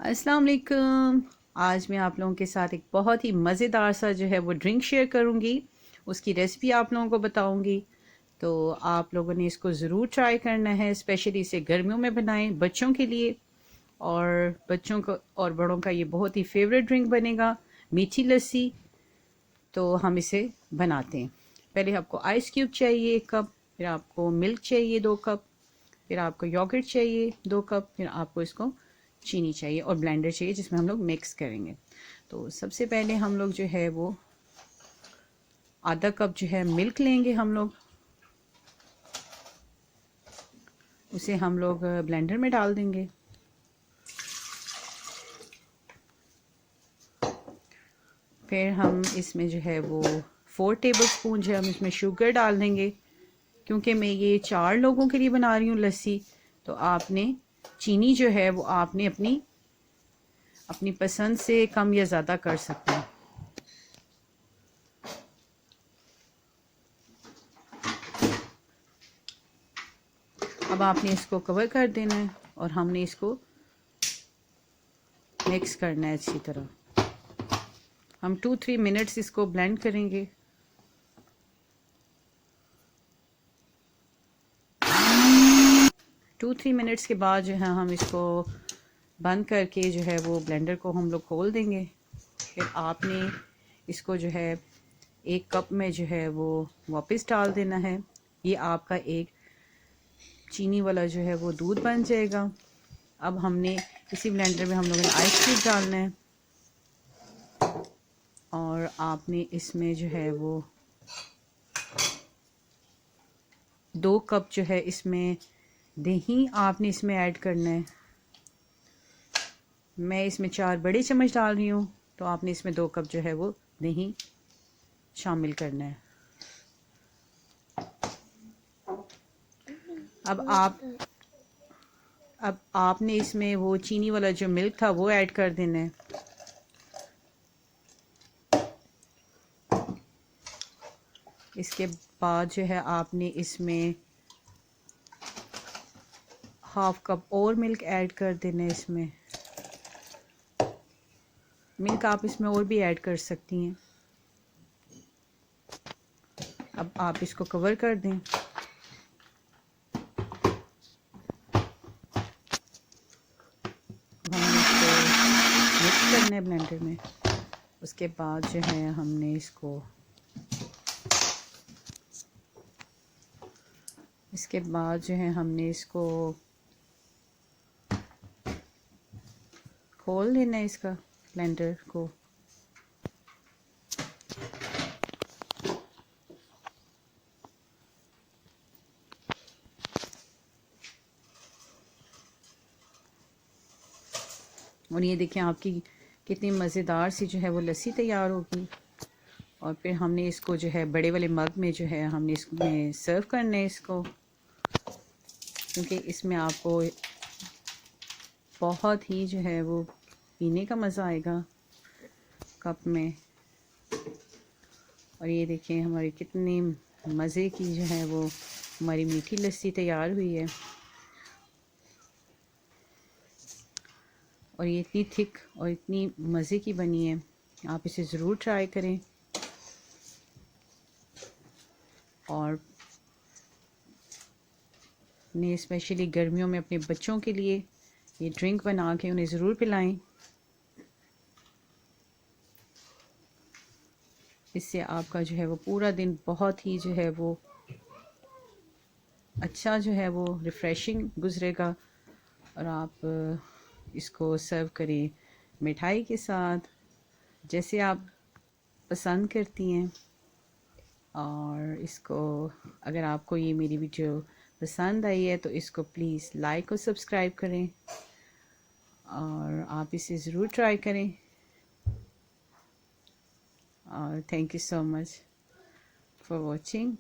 अस्सलाम वालेकुम। आज मैं आप लोगों के साथ एक बहुत ही मज़ेदार सा जो है वो ड्रिंक शेयर करूंगी। उसकी रेसिपी आप लोगों को बताऊंगी। तो आप लोगों ने इसको ज़रूर ट्राई करना है। स्पेशली इसे गर्मियों में बनाएं बच्चों के लिए, और बच्चों को और बड़ों का ये बहुत ही फेवरेट ड्रिंक बनेगा, मीठी लस्सी। तो हम इसे बनाते हैं। पहले आपको आइस क्यूब चाहिए 1 कप, फिर आपको मिल्क चाहिए 2 कप, फिर आपको योगर्ट चाहिए 2 कप, फिर आपको इसको चीनी चाहिए और ब्लेंडर चाहिए जिसमें हम लोग मिक्स करेंगे। तो सबसे पहले हम लोग जो है वो ½ कप जो है मिल्क लेंगे हम लोग। उसे हम लोग ब्लेंडर में डाल देंगे। फिर हम इसमें जो है वो 4 टेबलस्पून जो है हम इसमें शुगर डाल देंगे। क्योंकि मैं ये 4 लोगों के लिए बना रही हूँ लस्सी, तो आपने चीनी जो है वो आपने अपनी अपनी पसंद से कम या ज़्यादा कर सकते हैं। अब आपने इसको कवर कर देना है और हमने इसको मिक्स करना है अच्छी तरह। हम 2-3 मिनट्स इसको ब्लेंड करेंगे। 2-3 मिनट्स के बाद जो है हम इसको बंद करके जो है वो ब्लेंडर को हम लोग खोल देंगे। फिर आपने इसको जो है 1 कप में जो है वो वापस डाल देना है। ये आपका एक चीनी वाला जो है वो दूध बन जाएगा। अब हमने इसी ब्लेंडर में हम लोगों ने आइस क्यूब डालना है, और आपने इसमें जो है वो 2 कप जो है इसमें दही आपने इसमें ऐड करना है। मैं इसमें 4 बड़े चम्मच डाल रही हूँ, तो आपने इसमें 2 कप जो है वो दही शामिल करना है। अब आपने इसमें वो चीनी वाला जो मिल्क था वो ऐड कर देना है। इसके बाद जो है आपने इसमें ½ कप और मिल्क ऐड कर देना है। इसमें मिल्क आप इसमें और भी ऐड कर सकती हैं। अब आप इसको कवर कर दें। हमने इसको मिक्स करना है ब्लेंडर में। उसके बाद जो है हमने इसको खोल देना है इसका ब्लेंडर को। और ये देखें आपकी कितनी मज़ेदार सी जो है वो लस्सी तैयार होगी। और फिर हमने इसको जो है बड़े वाले मग में जो है हमने इसमें सर्व करना है इसको, क्योंकि इसमें आपको बहुत ही जो है वो पीने का मज़ा आएगा कप में। और ये देखें हमारी कितनी मज़े की जो है वो हमारी मीठी लस्सी तैयार हुई है। और ये इतनी थिक और इतनी मज़े की बनी है, आप इसे ज़रूर ट्राई करें। और ने स्पेशली गर्मियों में अपने बच्चों के लिए ये ड्रिंक बना के उन्हें ज़रूर पिलाएं। इससे आपका जो है वो पूरा दिन बहुत ही जो है वो अच्छा जो है वो रिफ़्रेशिंग गुजरेगा। और आप इसको सर्व करें मिठाई के साथ, जैसे आप पसंद करती हैं। और इसको, अगर आपको ये मेरी वीडियो पसंद आई है तो इसको प्लीज़ लाइक और सब्सक्राइब करें, और आप इसे ज़रूर ट्राई करें। और thank you so much for watching.